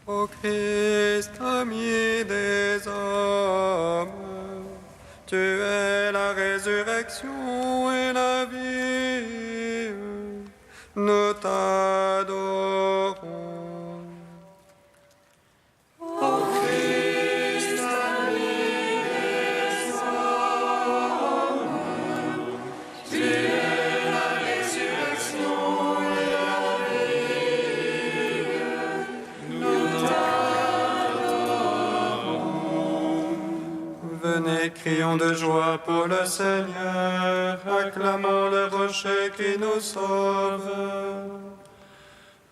Ô Christ, ami des hommes, tu es la résurrection et la vie. Nous t'adorons. Ô Christ, ami des hommes, tu es la résurrection et la vie. Nous t'adorons. Venez, crions de joie pour le Seigneur, acclamons le rocher qui nous sauve.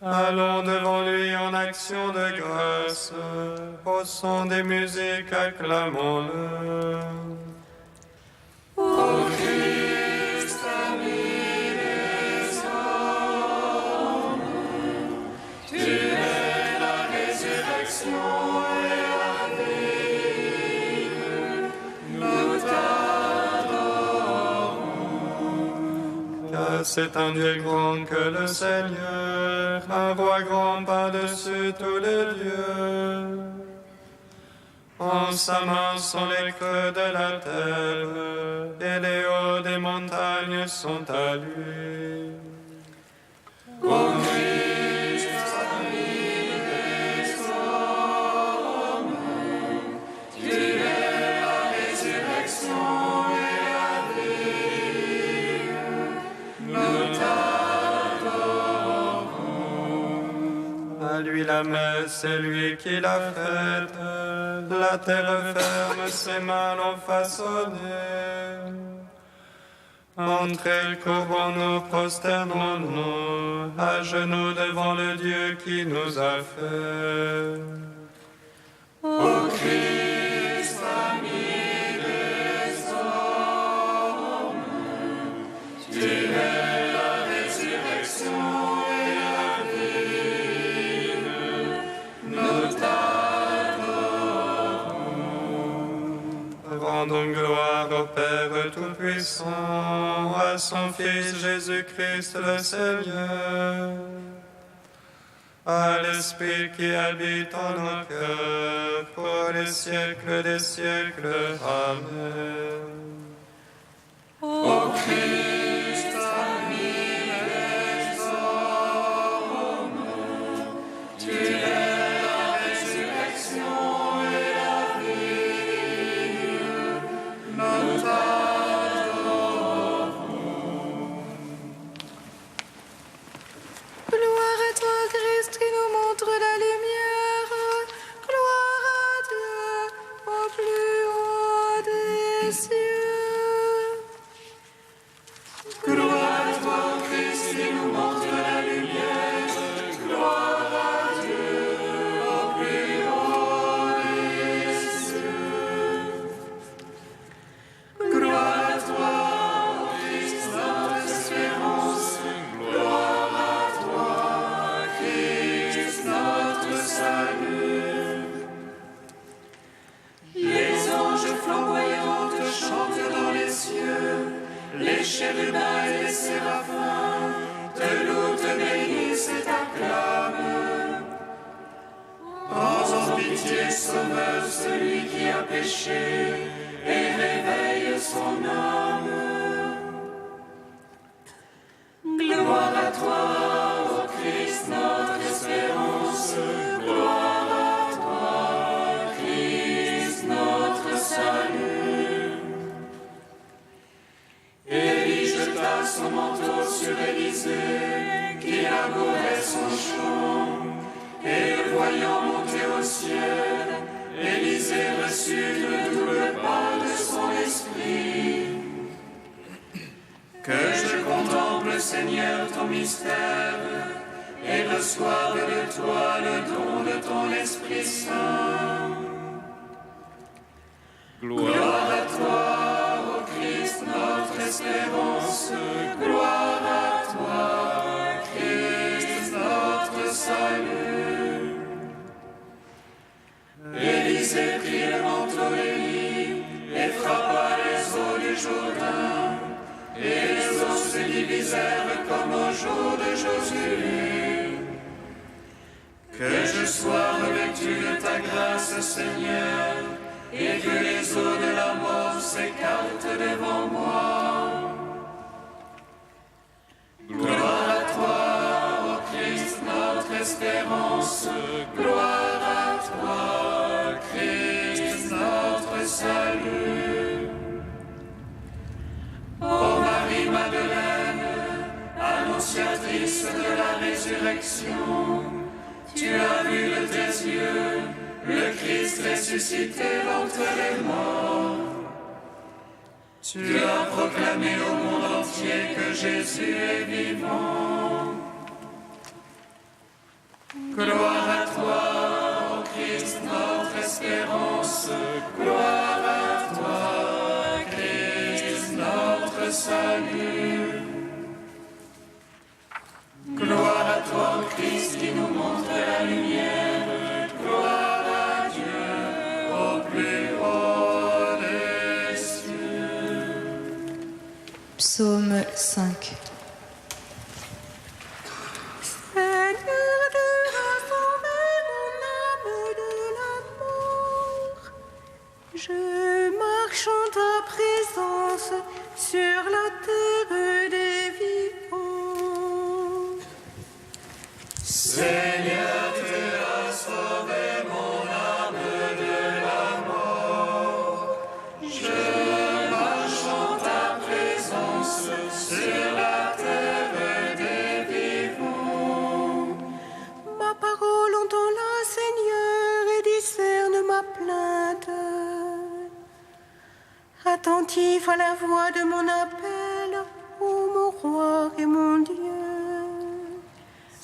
Allons devant lui en action de grâce, au son des musiques, acclamons-le. Ô Christ, ami des hommes, tu es la résurrection et la vie. Nous t'adorons. Car c'est un Dieu grand que le Seigneur, un roi grand par-dessus tous les dieux. En sa main sont les creux de la terre, et les hauts des montagnes sont à lui. Ô Christ, ami des hommes, tu es la résurrection et la vie. Nous t'adorons. À lui la messe, c'est lui qui l'a faite. La terre ferme, ses mains l'ont façonnée. Entrez, courbons-nous, prosternons-nous, à genoux devant le Dieu qui nous a fait. Ô Christ, ami des hommes, tu es la résurrection et la vie. Nous t'adorons. Rendons gloire au Père Tout-Puissant, à son Fils Jésus-Christ le Seigneur, à l'Esprit qui habite en nos cœurs, pour les siècles des siècles. Amen. Ô Christ, ami des hommes, tu es la résurrection et la vie. Nous t'adorons. Gloire à toi, Christ, qui nous montre la lumière. Gloire à Dieu au plus haut des cieux. Gloire à toi, Christ, qui nous montre la lumière. Gloire à Dieu au plus haut des cieux. Gloire à toi, Christ, notre espérance. Gloire à toi, Christ, notre salut. Les anges flamboyants te chantent dans les cieux. Les chérubins et les séraphins te louent, te bénissent et t'acclament. Prends en pitié, Sauveur, celui qui a péché, et réveille son âme. Gloire à toi, ô Christ, notre espérance. Gloire à toi, Christ, notre salut. Élie jeta son manteau sur Élisée, qui labourait son champ, et le voyant monter au ciel, Élisée reçut le double part de son esprit. Que je contemple, Seigneur, ton mystère, et reçoive de toi le don de ton Esprit Saint. Gloire à toi, ô Christ, notre espérance. Gloire à toi, Christ, notre salut. Élisée prit le manteau d'Élie et frappa les eaux du Jourdain, et les eaux se divisèrent comme au jour de Josué. Que je sois revêtu de ta grâce, Seigneur, et que les eaux de la mort s'écartent devant moi. Gloire à toi, ô Christ, notre espérance. Gloire à toi, Christ, notre salut. Ô Marie-Madeleine, annonciatrice de la résurrection, tu as vu de tes yeux le Christ ressuscité d'entre les morts. Tu as proclamé au monde entier que Jésus est vivant. Gloire à toi, ô Christ, notre espérance. Gloire à toi, Christ, notre salut. Gloire à toi, Christ, qui nous montre la lumière. Gloire à Dieu au plus haut des cieux. Psaume 5. Seigneur, tu as sauvé mon âme de la mort. Je marche en ta présence sur la terre des vivants. Seigneur, tu as sauvé mon âme de la mort. Je marche en ta présence sur la terre des vivants. Ma parole entends-la, Seigneur, et discerne ma plainte. Attentif à la voix de mon appel, ô mon roi et mon Dieu.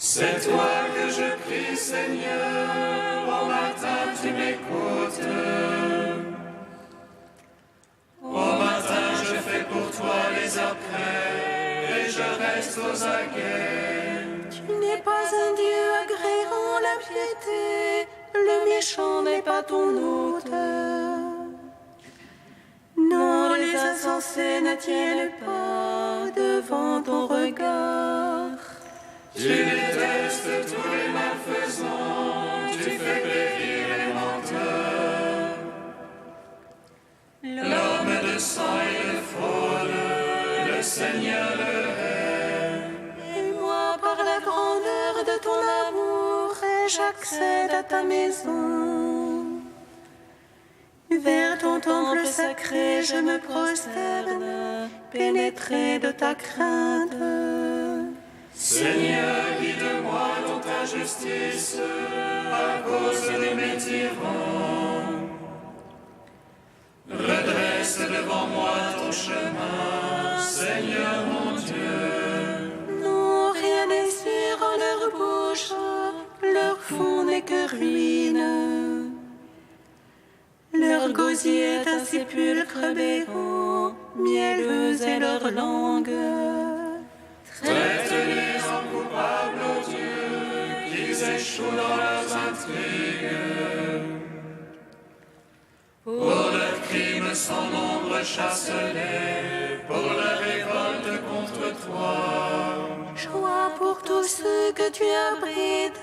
C'est toi que je prie, Seigneur, au matin tu m'écoutes. Au matin je fais pour toi les apprêts, et je reste aux aguets. Tu n'es pas un Dieu agréant la piété, le méchant n'est pas ton hôte. Non, les insensés ne tiennent pas devant ton regard. Tu détestes tous les malfaisants, tu fais périr les menteurs. L'homme de sang et de fraude, le Seigneur le hait. Et moi, par la grandeur de ton amour, j'accède à ta maison. Vers ton temple sacré, je me prosterne, pénétré de ta crainte. Seigneur, guide-moi dans ta justice, à cause de mes tyrans. Redresse devant moi ton chemin, Seigneur mon Dieu. Non, rien n'est sûr en leur bouche, leur fond n'est que ruine. Leur gosier est un sépulcre béant, mielleuse est leur langue. Traite-les en coupables, ô Dieu, qu'ils échouent dans leurs intrigues. Pour leurs crimes sans nombre, chasse-les, pour leur révolte contre toi. Joie pour tous ceux que tu abrites,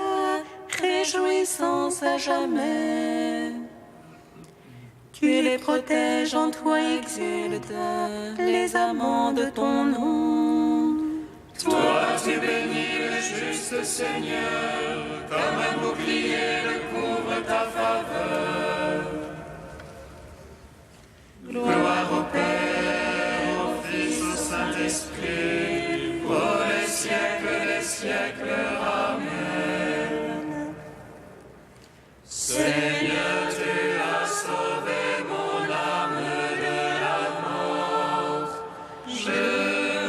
réjouissance à jamais. Tu les protèges en toi, exulte les amants de ton nom. Toi, tu bénis le juste Seigneur, comme un bouclier le couvre ta faveur. Gloire au Père, au Fils, au Saint-Esprit, pour les siècles des siècles. Amen. Seigneur, tu as sauvé mon âme de la mort. Je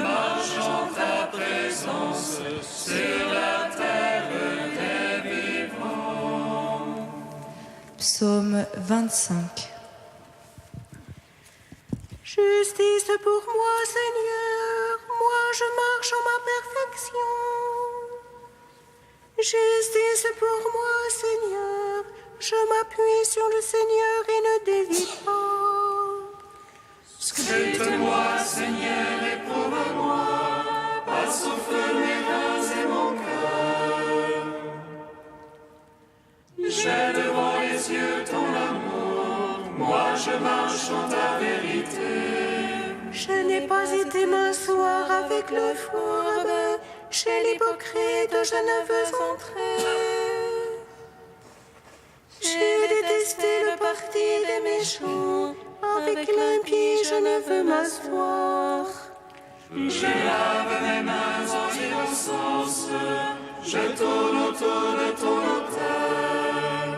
marche en ta présence sur la terre des vivants. Psaume 25. Justice pour moi, Seigneur, moi je marche en ma perfection. Justice pour moi, Seigneur, je m'appuie sur le Seigneur et ne dévie pas. Scrute-moi, Seigneur, éprouve-moi, passe au feu mes reins et mon cœur. n'ai pas été m'asseoir avec le fourbe, chez l'hypocrite je ne veux entrer. J'ai détesté le parti des méchants, avec l'impie je ne veux m'asseoir. Je lave mes mains en innocence, je tourne autour de ton autel.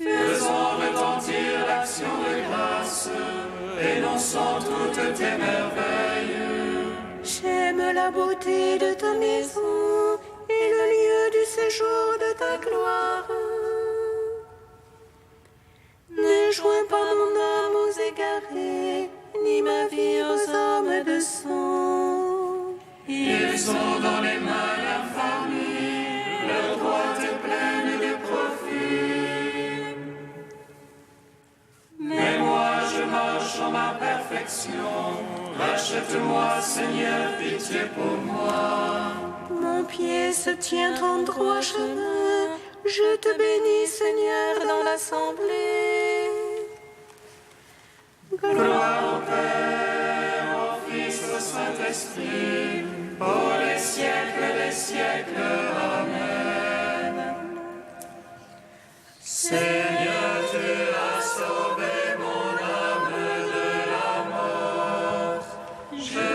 Faisons retentir l'action de grâce, énonçons toutes tes merveilles. J'aime la beauté de ta maison et le lieu du séjour de ta gloire. Ne joins pas mon âme aux égarés, ni ma vie aux hommes de sang. Ils ont dans les mains l'infamie, leur droite est pleine de profit. Mais moi je marche en ma perfection, rachète-moi Seigneur, pitié pour moi. Mon pied se tient en droit chemin, je te bénis Seigneur dans l'assemblée. Gloire au Père, au Fils, au Saint-Esprit, pour les siècles des siècles. Amen. Seigneur, tu as sauvé mon âme de la mort. Je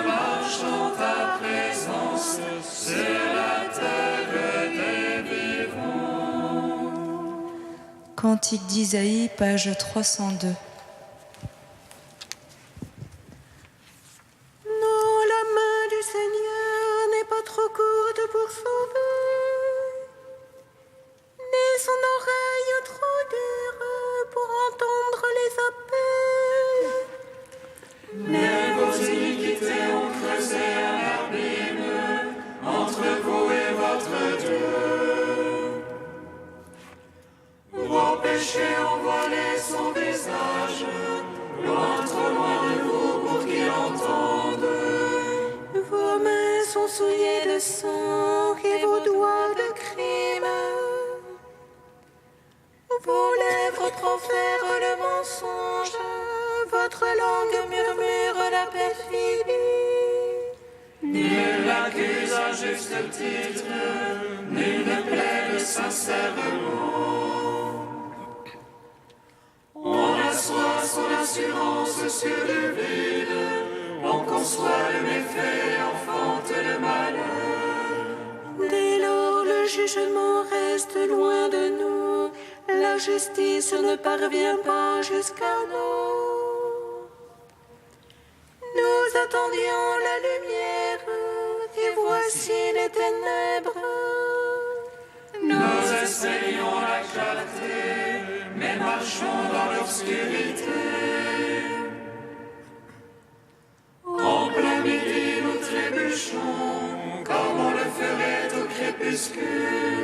marche en ta présence sur la terre des vivants. Cantique d'Isaïe, page 302. Pour sauver, ni son oreille trop dure pour entendre les appels. Mais vos iniquités ont creusé un abîme entre vous et votre Dieu. Vos péchés ont voilé son visage, loin, trop loin de vous pour qu'il entende. Vos mains sont souillées de sang et vos doigts de crime. Vos lèvres profèrent le mensonge, votre langue murmure la perfidie. Nul n'accuse à juste titre, nul ne plaide sincèrement. On assoit son assurance sur le vide, on conçoit le méfait et enfante le malheur. Dès lors, le jugement reste loin de nous, la justice ne parvient pas jusqu'à nous. Nous attendions la lumière, et voici les ténèbres. Nous essayons la clarté, mais marchons dans l'obscurité. En plein midi, nous trébuchons, comme on le ferait au crépuscule.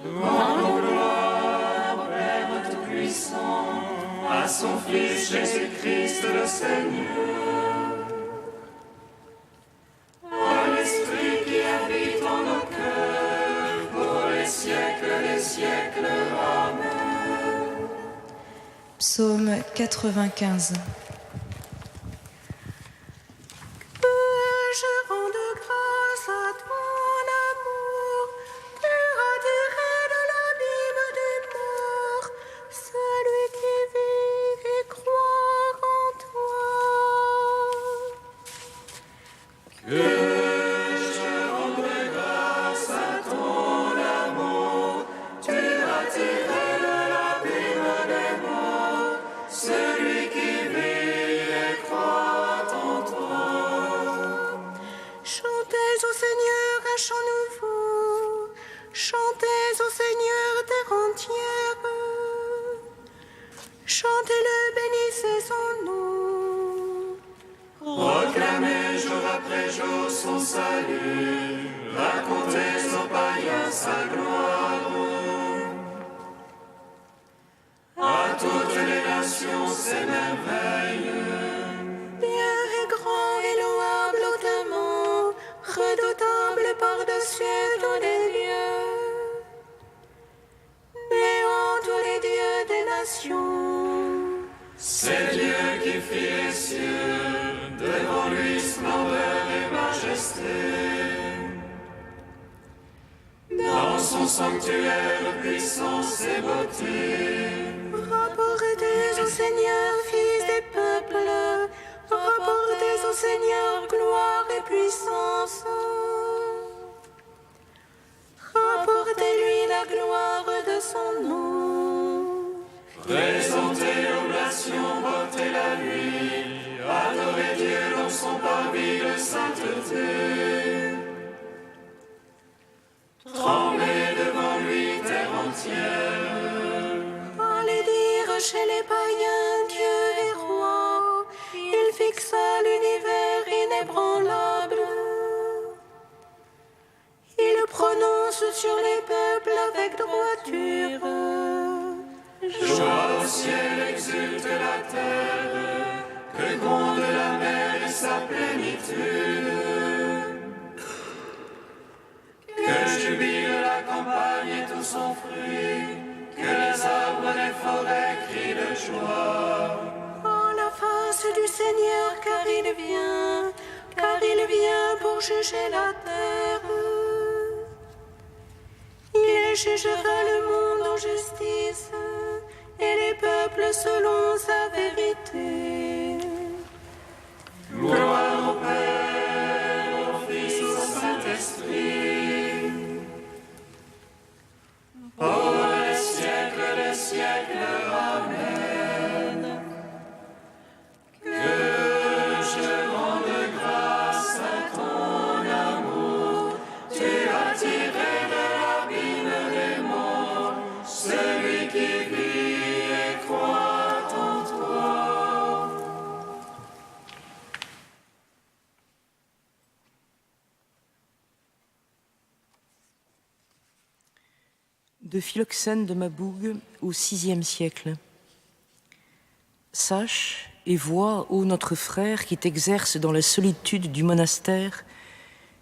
Rendons gloire au Père Tout-Puissant, à son Fils Jésus-Christ le Seigneur, à l'Esprit qui habite en nos cœurs, pour les siècles des siècles. Amen. Psaume 95. Je rende grâce à ton amour, tu as tiré de l'abîme des morts, celui qui vit et croit en toi. Que je rende grâce à ton amour, tu as tiré de l'abîme des morts, celui qui vit et croit en toi. Chantez au Seigneur un chant nouveau, chantez au Seigneur terre entière, chantez-le, bénissez son nom. Proclamez jour après jour son salut, racontez aux païens sa gloire. À toutes les nations ses merveilles. Bien et grand et louable hautement, redoutable par-dessus tous les dieux. Béant tous les dieux des nations. C'est Dieu qui fit les cieux, devant lui splendeur et majesté. Dans son sanctuaire, puissance et beauté. Rapportez au Seigneur, fils des peuples, rapportez au Seigneur gloire et puissance. Rapportez-lui la gloire de son nom. Présentez l'oblation, portez-la lui, adorez Dieu dans son parvis de sainteté. Tremblez devant lui, terre entière. Allez dire chez les païens, Dieu est roi. Il fixa l'univers inébranlable. Il prononce sur les peuples avec droiture. Joie au ciel, exulte la terre, que gronde la mer et sa plénitude. Que jubile la campagne et tout son fruit, que les arbres des forêts crient de joie. En la face du Seigneur, car il vient pour juger la terre. Il jugera le monde en justice et les peuples selon sa vérité. Gloire au Père, au Fils, au Saint-Esprit, pour les siècles des siècles. Amen. Que je rende grâce à ton amour, tu as tiré de l'abîme des morts, celui qui vit et croit en toi. De Philoxène de Mabougue au VIe siècle. Sache et vois, ô notre frère qui t'exerce dans la solitude du monastère,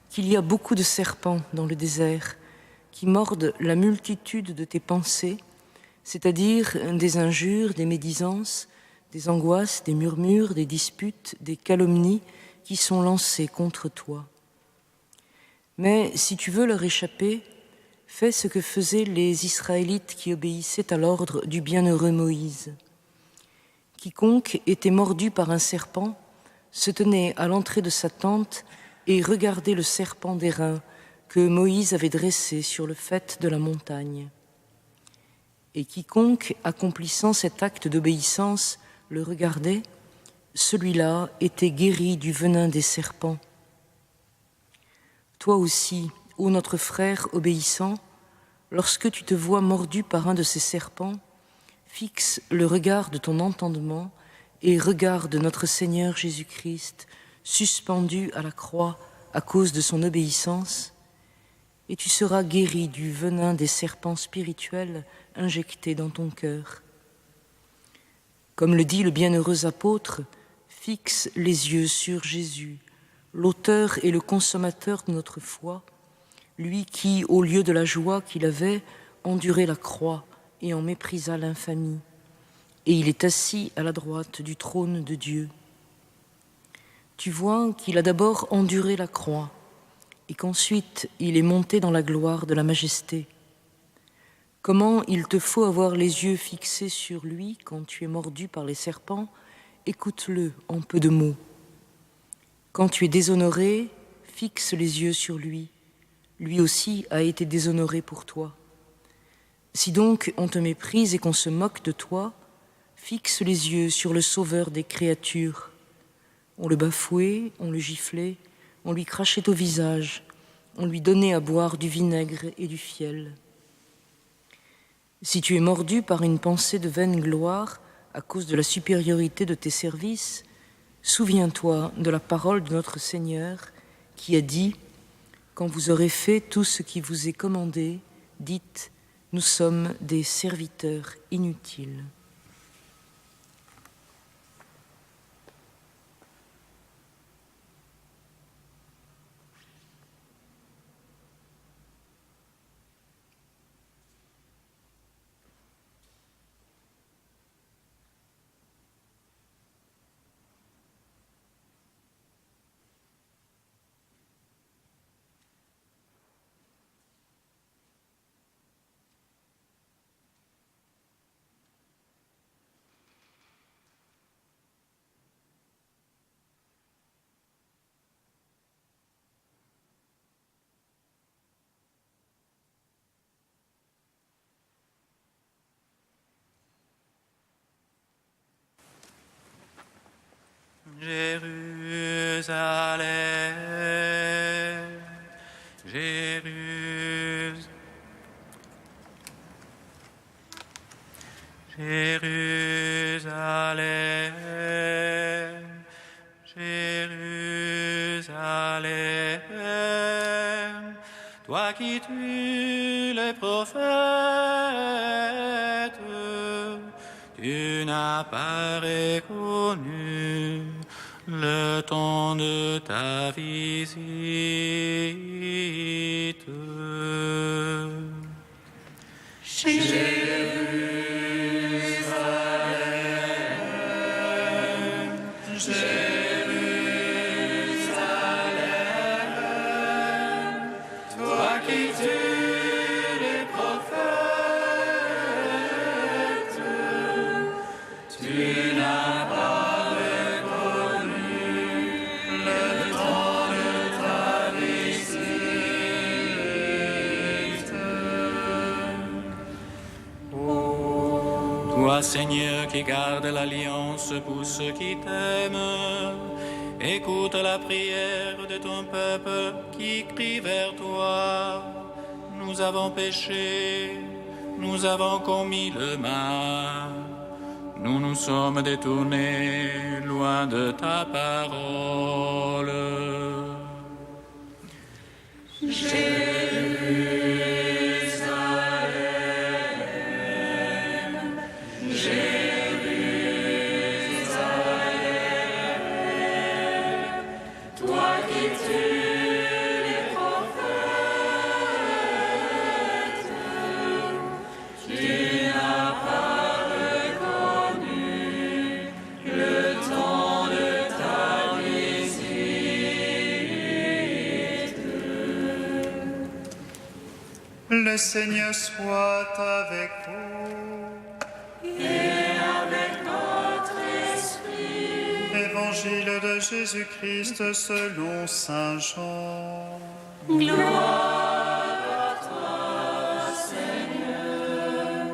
qu'il y a beaucoup de serpents dans le désert qui mordent la multitude de tes pensées, c'est-à-dire des injures, des médisances, des angoisses, des murmures, des disputes, des calomnies qui sont lancées contre toi. Mais si tu veux leur échapper, fais ce que faisaient les Israélites qui obéissaient à l'ordre du bienheureux Moïse. Quiconque était mordu par un serpent se tenait à l'entrée de sa tente et regardait le serpent d'airain que Moïse avait dressé sur le faîte de la montagne. Et quiconque, accomplissant cet acte d'obéissance, le regardait, celui-là était guéri du venin des serpents. Toi aussi, ô notre frère obéissant, lorsque tu te vois mordu par un de ces serpents, fixe le regard de ton entendement et regarde notre Seigneur Jésus-Christ suspendu à la croix à cause de son obéissance, et tu seras guéri du venin des serpents spirituels injectés dans ton cœur. Comme le dit le bienheureux apôtre, fixe les yeux sur Jésus, l'auteur et le consommateur de notre foi, lui qui, au lieu de la joie qu'il avait, endurait la croix et en méprisa l'infamie. Et il est assis à la droite du trône de Dieu. Tu vois qu'il a d'abord enduré la croix et qu'ensuite il est monté dans la gloire de la majesté. Comment il te faut avoir les yeux fixés sur lui quand tu es mordu par les serpents, écoute-le en peu de mots. Quand tu es déshonoré, fixe les yeux sur lui. Lui aussi a été déshonoré pour toi. Si donc on te méprise et qu'on se moque de toi, fixe les yeux sur le Sauveur des créatures. On le bafouait, on le giflait, on lui crachait au visage, on lui donnait à boire du vinaigre et du fiel. Si tu es mordu par une pensée de vaine gloire à cause de la supériorité de tes services, souviens-toi de la parole de notre Seigneur qui a dit « Quand vous aurez fait tout ce qui vous est commandé, dites « Nous sommes des serviteurs inutiles ». Jérusalem, Jérusalem, Jérusalem, toi qui tues les prophètes, tu n'as pas reconnu le temps de ta visite. Toi, Seigneur, qui garde l'alliance pour ceux qui t'aiment, écoute la prière de ton peuple qui crie vers toi. Nous avons péché, nous avons commis le mal, nous nous sommes détournés loin de ta parole. Le Seigneur soit avec vous. Et avec notre esprit. Évangile de Jésus-Christ selon saint Jean. Gloire à toi, Seigneur.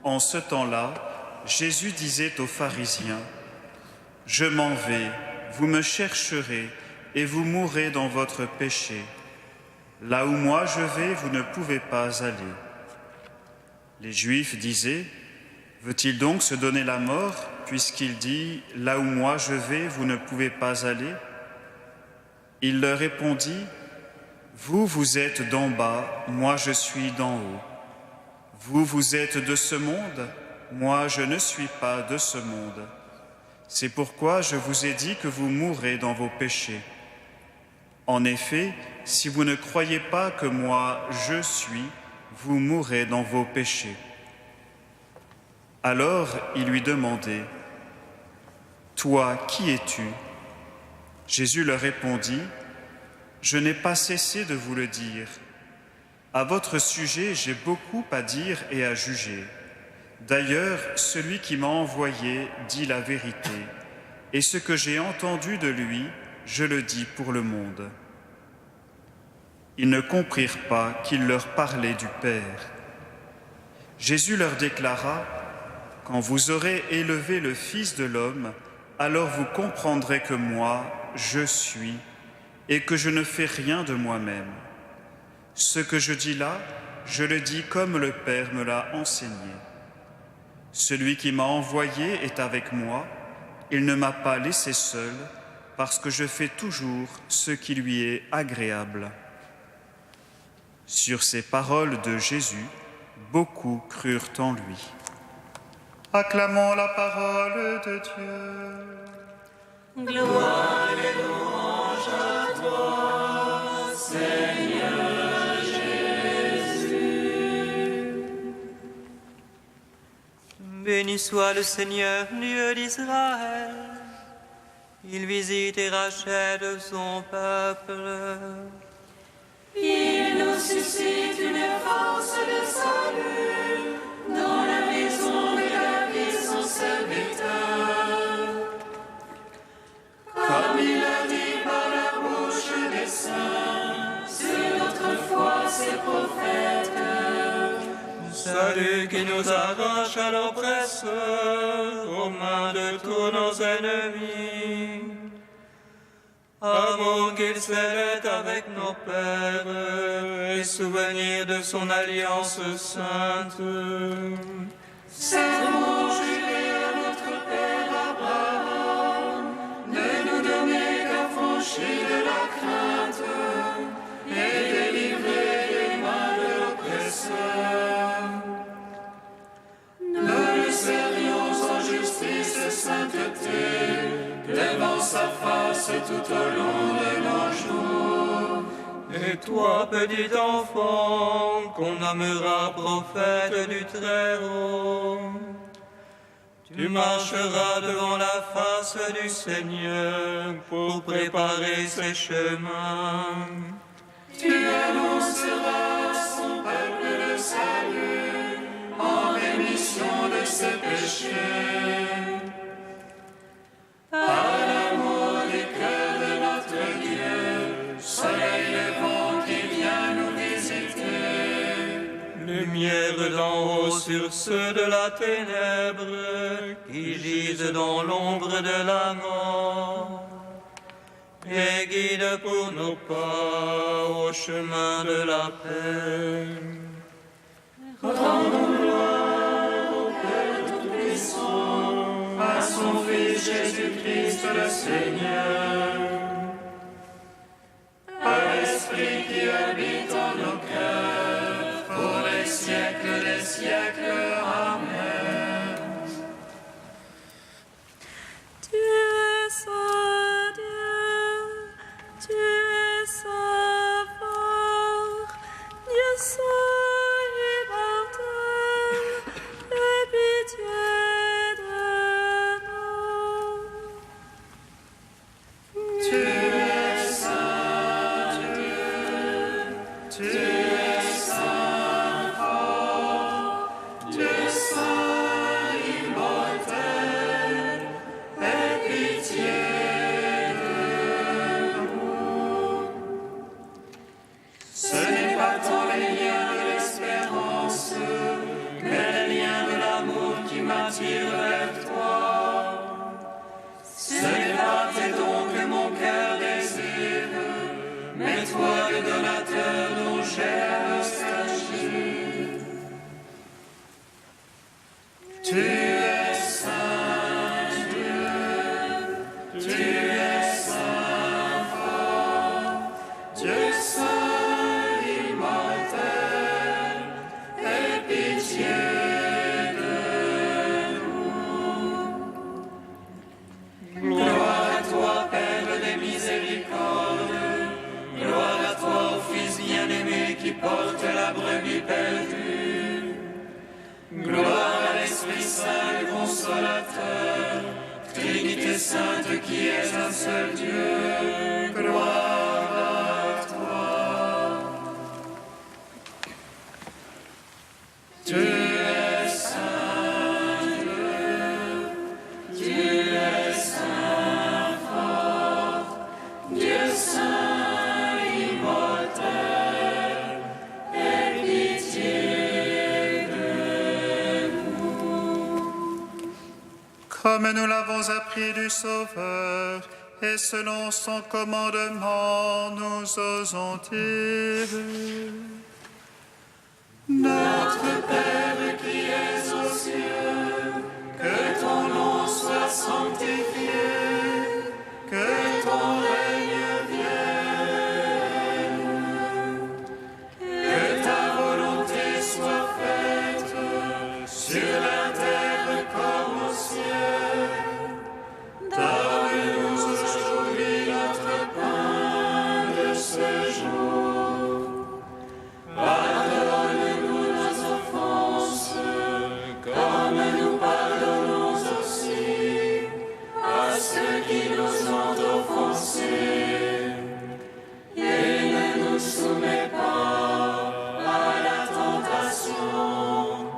En ce temps-là, Jésus disait aux pharisiens, « Je m'en vais, vous me chercherez et vous mourrez dans votre péché. Là où moi je vais, vous ne pouvez pas aller. » Les Juifs disaient, « Veut-il donc se donner la mort, puisqu'il dit, « Là où moi je vais, vous ne pouvez pas aller ?» Il leur répondit, « Vous, vous êtes d'en bas, moi je suis d'en haut. Vous, vous êtes de ce monde, moi je ne suis pas de ce monde. C'est pourquoi je vous ai dit que vous mourrez dans vos péchés. En effet, si vous ne croyez pas que moi je suis, vous mourrez dans vos péchés. » Alors il lui demandait, « Toi, qui es-tu » Jésus leur répondit, « Je n'ai pas cessé de vous le dire. À votre sujet, j'ai beaucoup à dire et à juger. D'ailleurs, celui qui m'a envoyé dit la vérité, et ce que j'ai entendu de lui, je le dis pour le monde. » Ils ne comprirent pas qu'il leur parlait du Père. Jésus leur déclara, « Quand vous aurez élevé le Fils de l'homme, alors vous comprendrez que moi, je suis, et que je ne fais rien de moi-même. Ce que je dis là, je le dis comme le Père me l'a enseigné. Celui qui m'a envoyé est avec moi, il ne m'a pas laissé seul, parce que je fais toujours ce qui lui est agréable. » Sur ces paroles de Jésus, beaucoup crurent en lui. Acclamons la parole de Dieu. Gloire et louange à toi, Seigneur Jésus. Béni soit le Seigneur, Dieu d'Israël. Il visite et rachète son peuple. Il nous suscite une force de salut dans la maison de David, son serviteur. Comme il a dit par la bouche des saints, sur notre foi ses prophètes. Salut qui nous arrache à l'oppresseur, aux mains de tous nos ennemis. scellait avec nos pères, et souvenir de son alliance sainte. Servons juré à notre Père Abraham de nous donner d'affranchir de la crainte et délivrer des mains de l'oppresseur. Nous le servions en justice et sainteté, devant sa face tout au long de nos jours. Et toi, petit enfant, qu'on nommera prophète du Très-Haut, tu marcheras devant la face du Seigneur pour préparer ses chemins. Tu annonceras à son peuple le salut en rémission de ses péchés. Par l'amour du cœur de notre Dieu, soleil levant qui vient nous visiter. Lumière d'en haut sur ceux de la ténèbre qui gisent dans l'ombre de la mort. Et guide pour nos pas au chemin de la paix. Rendons gloire au Père Tout-Puissant, à son Fils Jésus-Christ le Seigneur, à l'Esprit qui habite en nos cœurs, pour les siècles des siècles. Amen. Tu es saint Dieu, tu es saint fort, Dieu saint immortel, aie pitié de nous. Tu es saint Dieu, tu es saint fort, Dieu saint immortel, aie pitié de nous. Ce n'est pas tant les liens de l'espérance, mais les liens de l'amour qui m'attirent vers toi. Ce n'est pas tes dons que mon cœur désire, mais toi le donateur dont j'ai la nostalgie. Tu es saint Dieu, tu es saint fort, Dieu saint immortel, aie pitié de nous. Gloire à toi, Père des miséricordes, gloire à toi, ô Fils bien-aimé qui porte la brebis perdue. Gloire à l'Esprit Saint, le Consolateur, Trinité Sainte qui est un seul Dieu. Gloire à toi. Tu es saint Dieu, tu es saint fort, Dieu saint immortel, aie pitié de nous. Comme nous l'avons appris du Sauveur, et selon son commandement, nous osons dire: Notre Père qui es aux cieux, que ton nom soit sanctifié, que ton règne vienne, que ta volonté soit faite sur la terre comme au ciel. Donne-nous aujourd'hui notre pain de ce jour. Pardonne-nous nos offenses, comme nous pardonnons aussi à ceux qui nous ont offensés. Et ne nous soumets pas à la tentation,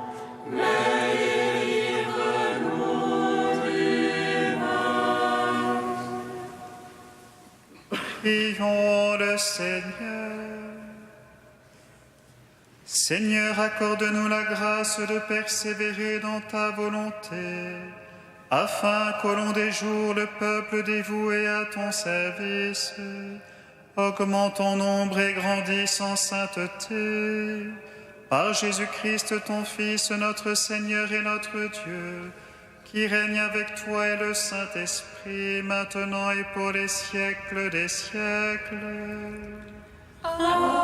mais délivre-nous du mal. Prions le Seigneur. Seigneur, accorde-nous la grâce de persévérer dans ta volonté, afin qu'au long des jours, le peuple dévoué à ton service Augmente ton nombre et grandisse en sainteté. Par Jésus-Christ, ton Fils, notre Seigneur et notre Dieu, qui règne avec toi et le Saint-Esprit, maintenant et pour les siècles des siècles. Amen.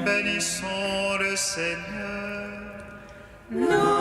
Bénissons le Seigneur. Nous